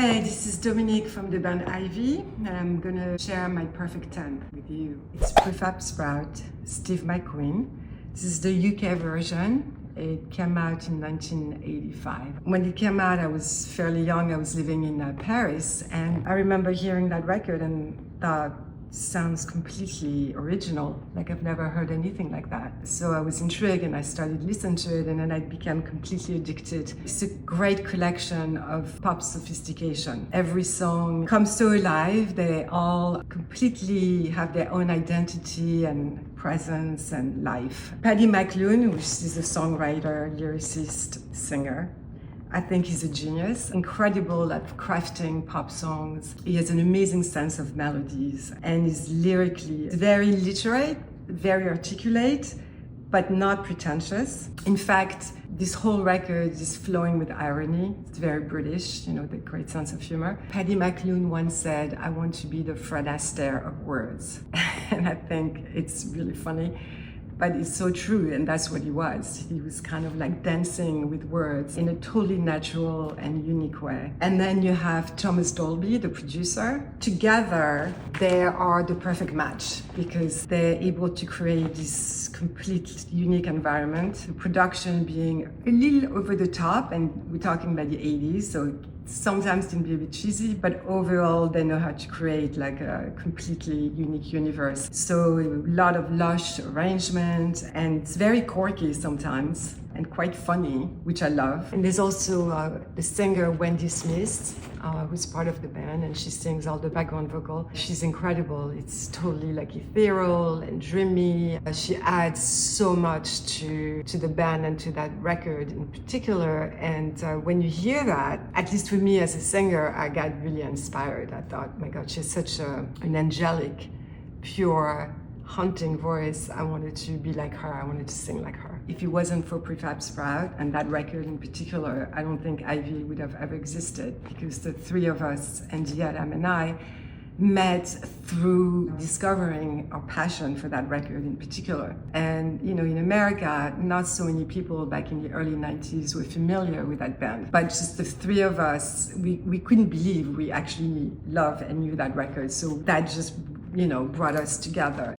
Hey, this is Dominique from the band Ivy, and I'm gonna share my perfect 10 with you. It's Frefab Sprout, Steve McQueen. This is the UK version. It came out in 1985. When it came out, I was fairly young. I was living in Paris, and I remember hearing that record and thought, sounds completely original, like I've never heard anything like that. So I was intrigued and I started listening to it, and then I became completely addicted. It's a great collection of pop sophistication. Every song comes so alive. They all completely have their own identity and presence and life. Paddy McQueen, which is a songwriter, lyricist, singer, I think he's a genius, incredible at crafting pop songs. He has an amazing sense of melodies and is lyrically very literate, very articulate, but not pretentious. In fact, this whole record is flowing with irony. It's very British, the great sense of humor. Paddy McQueen once said, "I want to be the Fred Astaire of words." And I think it's really funny. But it's so true, and that's what he was. He was kind of like dancing with words in a totally natural and unique way. And then you have Thomas Dolby, the producer. Together, they are the perfect match because they're able to create this complete unique environment. The production being a little over the top, and we're talking about the 80s, so sometimes can be a bit cheesy, but overall they know how to create like a completely unique universe. So a lot of lush arrangement, and it's very quirky sometimes and quite funny, which I love. And there's also the singer Wendy Smith, who's part of the band, and she sings all the background vocal. She's incredible. It's totally like ethereal and dreamy. She adds so much to the band and to that record in particular. And when you hear that, at least for me as a singer, I got really inspired. I thought, my God, she's such an angelic, pure, haunting voice. I wanted to be like her. I wanted to sing like her. If it wasn't for Prefab Sprout and that record in particular, I don't think Ivy would have ever existed, because the three of us, Andy, Adam, and I, met through discovering our passion for that record in particular. And in America, not so many people back in the early 90s were familiar with that band. But just the three of us, we couldn't believe we actually loved and knew that record. So that just brought us together.